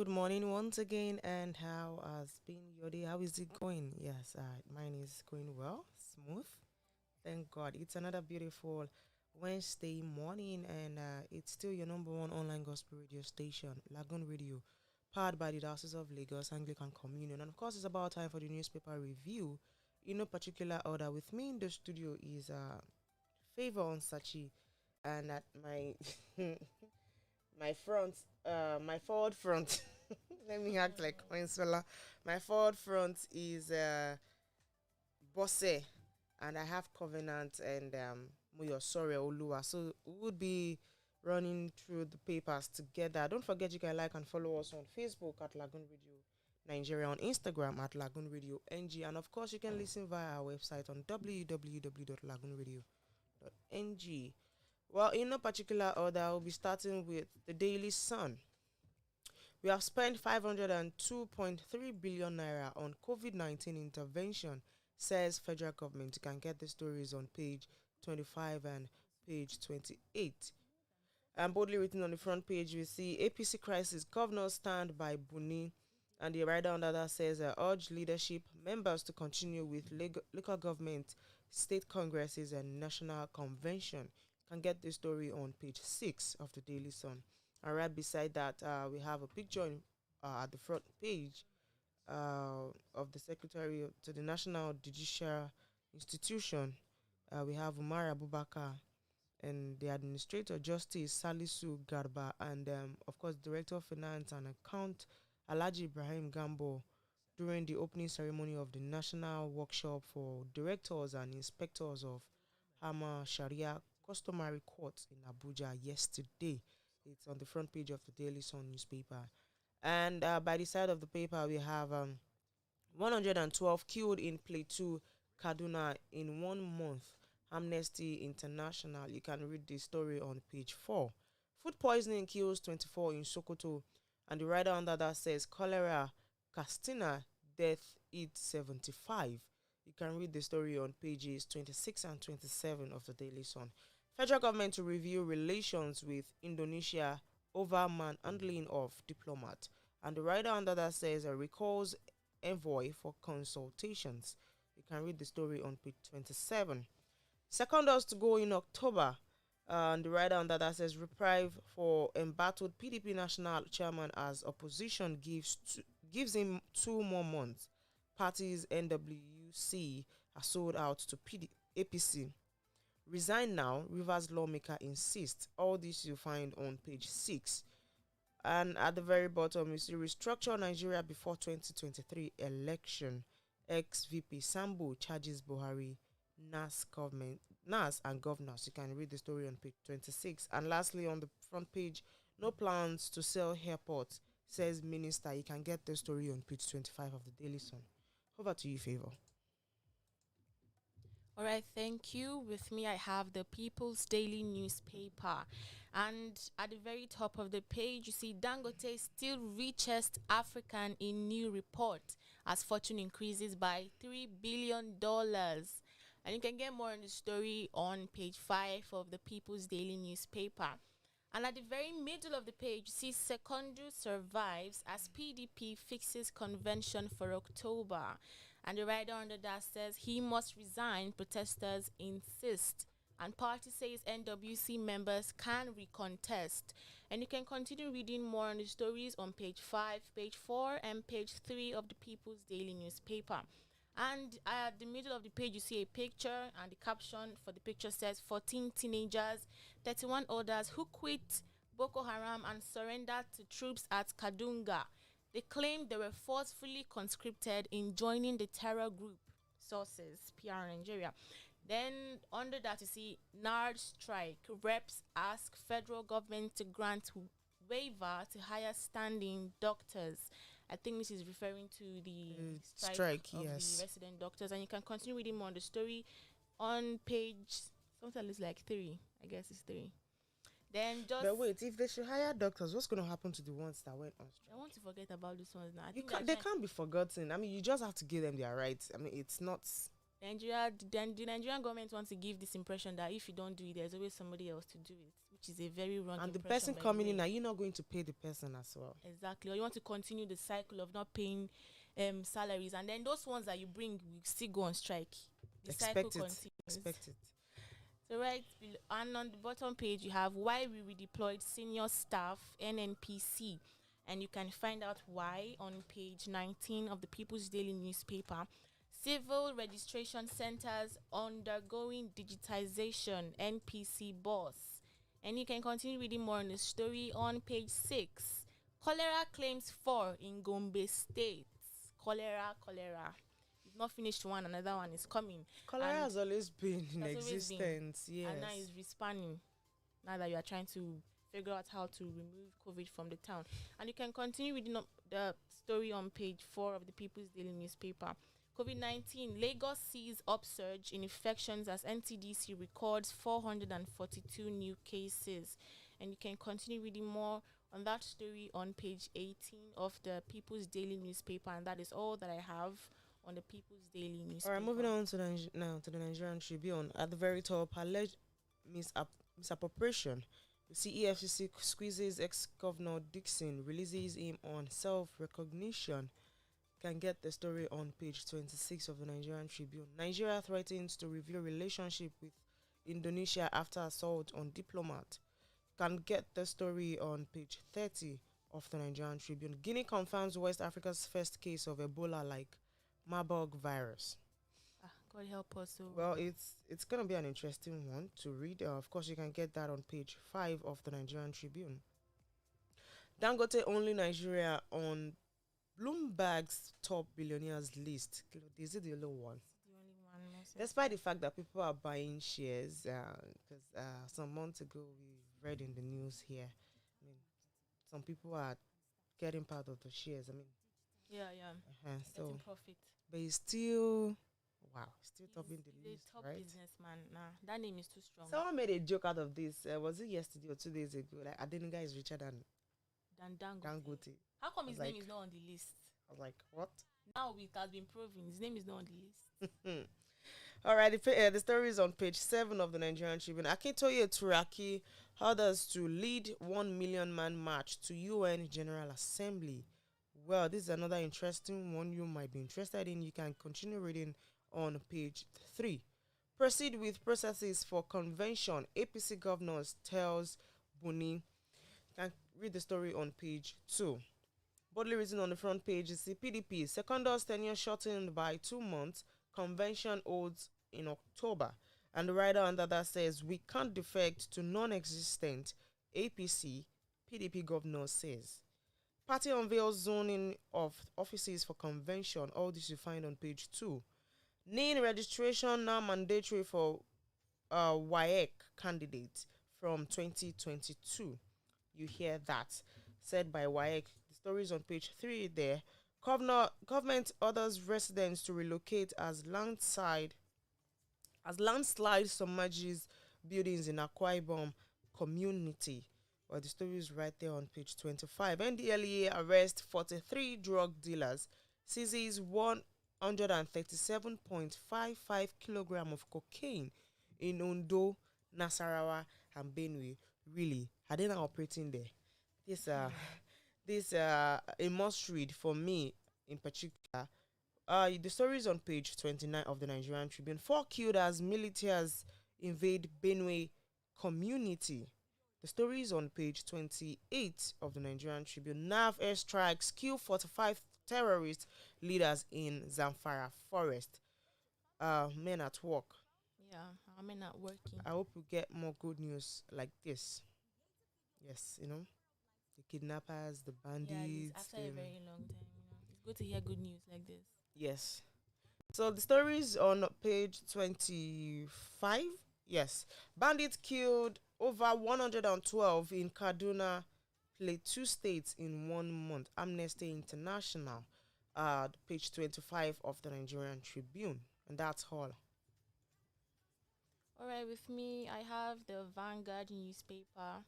good morning once again. And how has been your day? How is it going? Yes, mine is going well, smooth. Thank God. It's another beautiful Wednesday morning, and it's still your number one online gospel radio station, Lagoon Radio, powered by the Diocese of Lagos Anglican Communion. And of course, it's about time for the newspaper review. In no particular order, with me in the studio is Favor on Sachi, and at my my forward front. Let me act like Coinsola. My forward front is Bosse, and I have Covenant and Muyosore Oluwa. So we would be running through the papers together. Don't forget you can like and follow us on Facebook at Lagoon Radio Nigeria, on Instagram at Lagoon Radio NG, and of course you can listen via our website on www.lagoonradio.ng. Well, in no particular order, I'll be starting with the Daily Sun. We have spent 502.3 billion naira on COVID-19 intervention, says federal government. You can get the stories on page 25 and page 28. And boldly written on the front page, we see APC crisis, governors stand by Buni. And the rider under that says, urge leadership members to continue with local government, state congresses, and national convention. You can get this story on page 6 of the Daily Sun. And right beside that, we have a picture at the front page of the Secretary to the National Judicial Institution. We have Umar Abubakar and the Administrator Justice Salisu Garba, and of course Director of Finance and Account Alhaji Ibrahim Gambo during the opening ceremony of the National Workshop for Directors and Inspectors of Hama Sharia Customary Court in Abuja yesterday. It's on the front page of the Daily Sun newspaper. And by the side of the paper, we have 112 killed in Plateau, Kaduna in 1 month. Amnesty International. You can read the story on page 4. Food poisoning kills 24 in Sokoto. And the writer under that says cholera, Castina, death hit 75. You can read the story on pages 26 and 27 of the Daily Sun. Federal government to review relations with Indonesia over manhandling of diplomat. And the writer under that says recalls envoy for consultations. You can read the story on page 27. Secondus to go in October. And the writer under that says reprieve for embattled PDP national chairman as opposition gives him 2 more months. Parties NWC are sold out to APC. Resign now, Rivers lawmaker insists. All this you find on page 6. And at the very bottom, you see restructure Nigeria before 2023 election. Ex-VP Sambo charges Buhari, NAS and governors. You can read the story on page 26. And lastly, on the front page, no plans to sell airports, says minister. You can get the story on page 25 of the Daily Sun. Over to you, Favor. All right, thank you. With me, I have the People's Daily newspaper. And at the very top of the page, you see Dangote still richest African in new report as fortune increases by $3 billion. And you can get more on the story on page 5 of the People's Daily newspaper. And at the very middle of the page, you see Secondu survives as PDP fixes convention for October. And the writer under that says he must resign, protesters insist. And party says NWC members can recontest. And you can continue reading more on the stories on page 5, page 4, and page 3 of the People's Daily newspaper. And at the middle of the page, you see a picture, and the caption for the picture says 14 teenagers, 31 others who quit Boko Haram and surrendered to troops at Kadunga. They claimed they were forcefully conscripted in joining the terror group. Sources, PR Nigeria. Then under that, you see NARD strike. Reps ask federal government to grant waiver to higher standing doctors. I think this is referring to the strike of yes. the resident doctors. And you can continue reading more on the story on page, something looks like 3. I guess it's 3. Then just... But wait, if they should hire doctors, what's going to happen to the ones that went on strike? I want to forget about this one now. They can't be forgotten. I mean, you just have to give them their rights. I mean, it's not... The Nigerian government wants to give this impression that if you don't do it, there's always somebody else to do it, which which is a very wrong And the impression. person coming in, are you not going to pay the person as well? Exactly. Or you want to continue the cycle of not paying salaries, and then those ones that you bring will still go on strike. The cycle Expect it. continues. Expect it. So and on the bottom page you have why we redeployed senior staff NNPC, and you can find out why on page 19 of the People's Daily newspaper. Civil registration centers undergoing digitization, NPC boss. And you can continue reading more on the story on page 6. Cholera claims 4 in Gombe State. Cholera. You've not finished one, another one is coming. Cholera has always been in existence, yes. And now it's respawning. Now that you are trying to figure out how to remove COVID from the town. And you can continue reading up the story on page 4 of the People's Daily newspaper. COVID-19, Lagos sees upsurge in infections as NTDC records 442 new cases. And you can continue reading more on that story on page 18 of the People's Daily newspaper. And that is all that I have on the People's Daily newspaper. All right, moving on to the Nigerian Tribune. At the very top, alleged misappropriation. You see EFCC squeezes ex-governor Dixon, releases him on self-recognition. Can get the story on page 26 of the Nigerian Tribune. Nigeria threatens to review relationship with Indonesia after assault on diplomat. Can get the story on page 30 of the Nigerian Tribune. Guinea confirms West Africa's first case of Ebola-like Marburg virus. God help us. Well, it's going to be an interesting one to read. Of course, you can get that on page 5 of the Nigerian Tribune. Dangote only Nigeria on Bloomberg's top billionaires list. Is it the only one? The only one. Despite the fact that people are buying shares, because some months ago we read in the news here, I mean, some people are getting part of the shares. I mean, so getting profit. But he's still, still topping the list, top right? Businessman. Nah, that name is too strong. Someone made a joke out of this. Was it yesterday or 2 days ago? Like, Adenuga is richer than Dangote. How come his name is not on the list? I was like, what? Now it has been proven. His name is not on the list. All right, the story is on page 7 of the Nigerian Tribune. Akintoye Turaki orders to lead 1 million man march to UN General Assembly. Well, this is another interesting one you might be interested in. You can continue reading on page 3. Proceed with processes for convention. APC governors tells Buni. Can read the story on page 2. Boldly written on the front page is the PDP. Secondus tenure shortened by 2 months. Convention holds in October. And the rider under that says, we can't defect to non-existent APC, PDP governor says. Party unveils zoning of offices for convention. All this you find on page 2. NIN registration now mandatory for WAEC candidates from 2022. You hear that said by WAEC. The story is on page 3 there. Government orders residents to relocate as landslide submerges buildings in Akwa Ibom community. Well, the story is right there on page 25. NDLEA arrests 43 drug dealers, seizes 137.55 kilogram of cocaine in Ondo, Nasarawa, and Benue. Really, are they not operating there? This a must read for me in particular. The story is on page 29 of the Nigerian Tribune. 4 killed as militias invade Benue community. The story is on page 28 of the Nigerian Tribune. NAV airstrikes kill 45 terrorist leaders in Zamfara forest. Men at work. Yeah, our men are working. I hope we get more good news like this. Yes, the kidnappers, the bandits. After a very long time, it's good to hear good news like this. Yes. So the story is on page 25. Yes. Bandits killed over 112 in Kaduna, Plateau states in 1 month. Amnesty International. Page 25 of the Nigerian Tribune. And that's all. All right, with me, I have the Vanguard newspaper.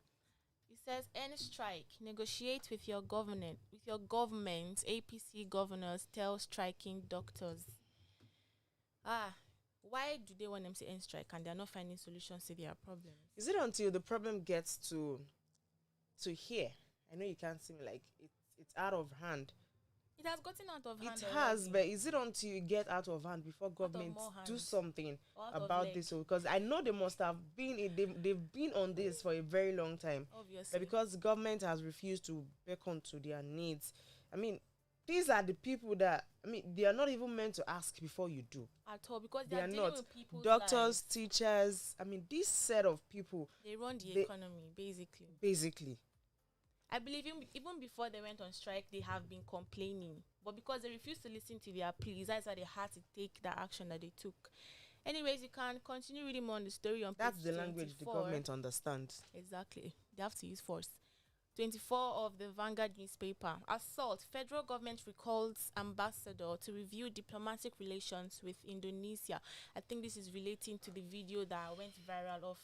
It says, end strike. Negotiate with your government. APC governors tell striking doctors. Why do they want them to end strike and they're not finding solutions to their problems? Is it until the problem gets to here? I know you can't see me, like it's out of hand. It has gotten out of hand. It has, but is it until you get out of hand before government do something about this? Because I know they must have been, they've been on this for a very long time. Obviously. But because the government has refused to beckon to their needs. I mean, these are the people that, I mean, they are not even meant to ask before you do. At all, because they are dealing not. with people's Doctors, lives. Teachers, I mean, this set of people. They run the economy, basically. Basically. I believe even before they went on strike, they have been complaining. But because they refused to listen to their pleas, that's why they had to take the action that they took. Anyways, you can continue reading more on the story on That's page the language 24. the government understands. Exactly. They have to use force. 24 of the Vanguard newspaper. Assault. Federal government recalls ambassador to review diplomatic relations with Indonesia. I think this is relating to the video that went viral of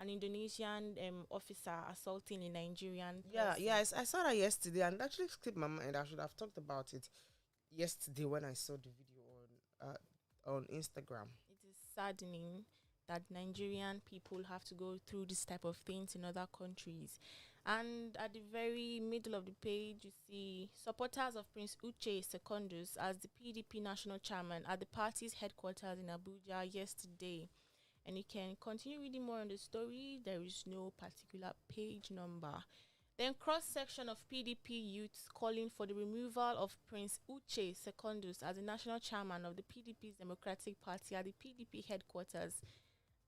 an Indonesian officer assaulting a Nigerian person. Yeah, I saw that yesterday and actually skipped my mind. I should have talked about it yesterday when I saw the video on Instagram. It is saddening that Nigerian people have to go through this type of things in other countries. And at the very middle of the page, you see supporters of Prince Uche Secondus as the PDP national chairman at the party's headquarters in Abuja yesterday. And you can continue reading more on the story. There is no particular page number. Then cross-section of PDP youths calling for the removal of Prince Uche Secondus as the national chairman of the PDP's Democratic Party at the PDP headquarters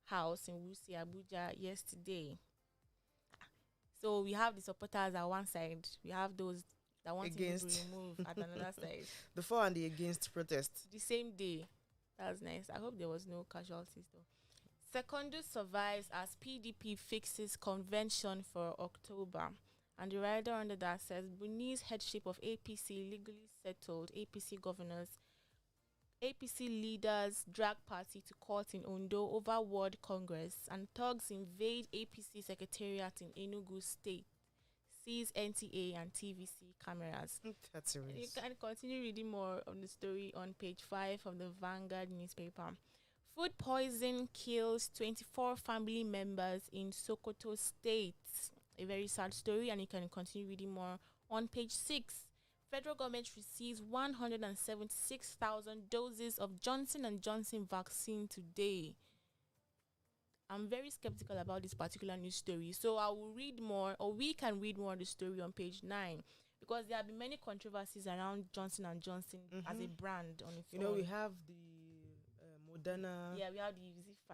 house in Wuse, Abuja yesterday. So we have the supporters at one side. We have those that want him to remove at another side. The for and the against protest. The same day. That's nice. I hope there was no casualties though. Secondus survives as PDP fixes convention for October. And the rider under that says, Buni's headship of APC legally settled. APC governors. APC leaders drag party to court in Ondo over World Congress, and thugs invade APC secretariat in Enugu State, seize NTA and TVC cameras. That's a risk. You can continue reading more on the story on page 5 of the Vanguard newspaper. Food poison kills 24 family members in Sokoto State. A very sad story, and you can continue reading more on page 6. Federal government receives 176,000 doses of Johnson & Johnson vaccine today. I'm very skeptical about this particular news story, so I will read more, or we can read more of the story on page 9, because there have been many controversies around Johnson & Johnson as a brand on its own. We have the Moderna. Yeah, we have the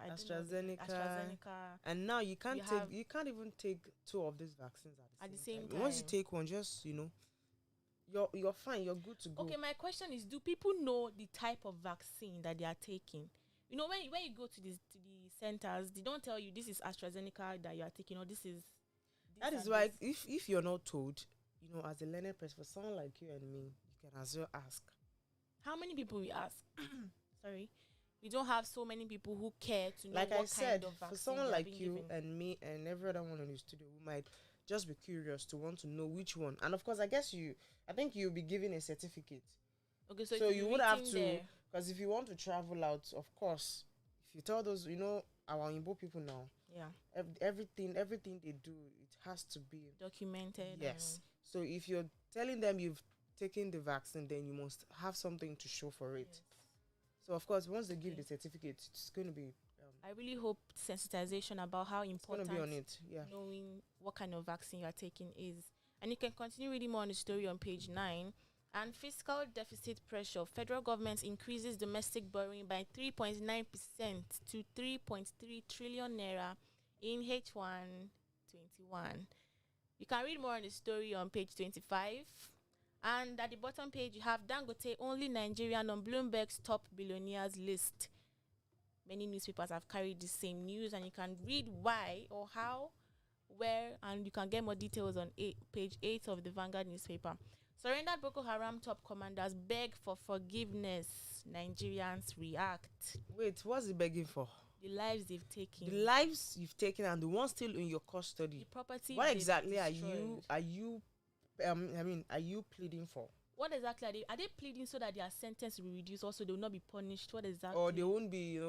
AstraZeneca, and now you can't even take 2 of these vaccines at the same time. Once you take one, just you're fine, you're good to go. Okay, my question is, do people know the type of vaccine that they are taking? You know, when you go to the centers, they don't tell you this is AstraZeneca that you are taking, or this is... That is why, if you're not told, as a learned person, for someone like you and me, you can as well ask. How many people we ask? Sorry. We don't have so many people who care to know like what I said, kind of vaccine for someone like you given. and me and every other one in the studio who might just be curious to want to know which one. And of course, I think you'll be given a certificate. Okay, so you would have to, because if you want to travel out, of course, if you tell those, our Igbo people now, yeah, everything they do, it has to be documented. Yes. So if you're telling them you've taken the vaccine, then you must have something to show for it. Yes. So of course, once they give the certificate, it's going to be. I really hope sensitization about how important be on it. Yeah. Knowing what kind of vaccine you are taking is. And you can continue reading more on the story on page 9. And fiscal deficit pressure. Federal government increases domestic borrowing by 3.9% to 3.3 trillion naira in H1 21. You can read more on the story on page 25. And at the bottom page, you have Dangote, only Nigerian on Bloomberg's top billionaires list. Many newspapers have carried the same news, and you can read why or how, where, and you can get more details on page 8 of the Vanguard newspaper. Surrendered Boko Haram top commanders beg for forgiveness. Nigerians react. Wait, what's he begging for? The lives they've taken. The lives you've taken and the ones still in your custody. The property. What exactly are you pleading for? What exactly are they pleading so that their sentence will be reduced? Also, they will not be punished. What exactly? Or they won't be,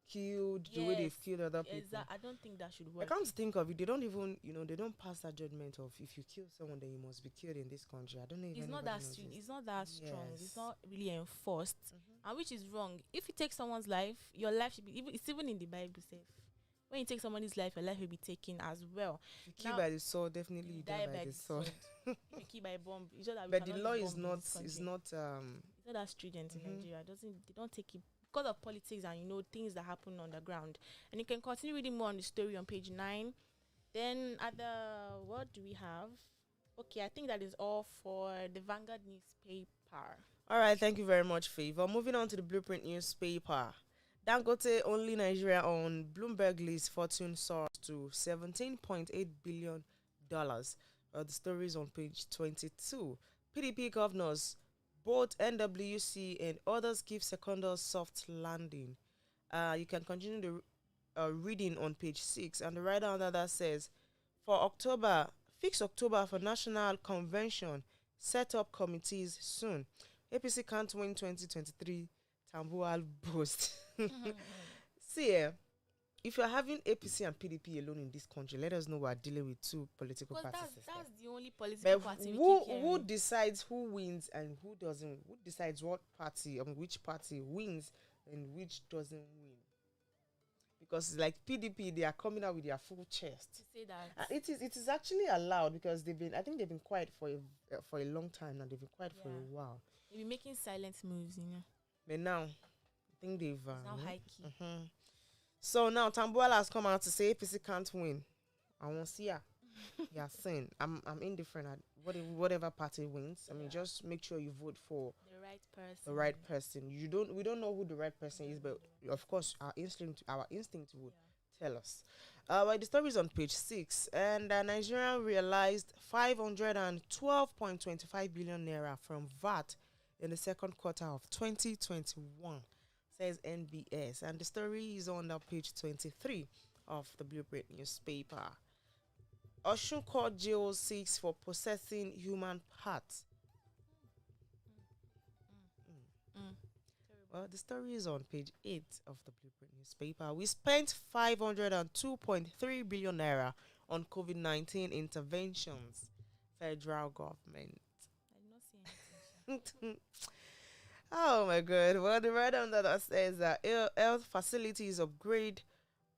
killed the way they've killed other people. I don't think that should I work. can't think of it. They don't even, they don't pass that judgment of if you kill someone, then you must be killed in this country. I don't know if It's not anybody that knows this. it's not that strong. Yes. It's not really enforced, Mhm. and which is wrong. If you take someone's life, your life should be even. It's even in the Bible safe. When you take someone's life, your life will be taken as well. If you kill Now, by the sword, definitely you die by the sword. if you kill by a bomb, it's just that we But the cannot law use is bomb in not this is country. not It's not that stringent in Mhm. Nigeria. They don't take it because of politics and things that happen on the ground. And you can continue reading more on the story on page 9. Then what do we have? Okay, I think that is all for the Vanguard newspaper. All right, thank you very much, Favor. Moving on to the Blueprint newspaper. Dangote, only Nigeria on Bloomberg list, fortune soars to $17.8 billion. The story is on page 22. PDP governors, both NWC and others give secondals soft landing. You can continue the reading on page 6, and the writer under that says, for October, fix October for National Convention, set up committees soon. APC can't win 2023, Tambuwal boast. See, if you're having APC and PDP alone in this country, let us know we're dealing with two political Because parties. that's the only political party we who keep hearing. who decides who wins and who doesn't? Who decides what party which party wins and which doesn't win? Because like PDP, they are coming out with their full chest. To say that It is actually allowed because I think they've been quiet for a long time now. They've been quiet for a while. they'll be making silent moves, But now, I think they've It's now high key. So now Tambuwal has come out to say APC can't win. I won't see ya. Yeah, saying I'm indifferent at whatever party wins. I mean, just make sure you vote for The right person. the right person. We don't know who the right person is, but of course our instinct would tell us. Well, the story is on page 6, and Nigeria realized 512.25 billion naira from VAT in the second quarter of 2021, says NBS, and the story is on page 23 of the Blueprint newspaper. Osun Court jails 6 for possessing human parts. Well, the story is on page 8 of the Blueprint newspaper. We spent 502.3 billion naira on COVID-19 interventions. Federal government. I did not see anything. Oh my God. Well, the writer under that says that health facilities upgrade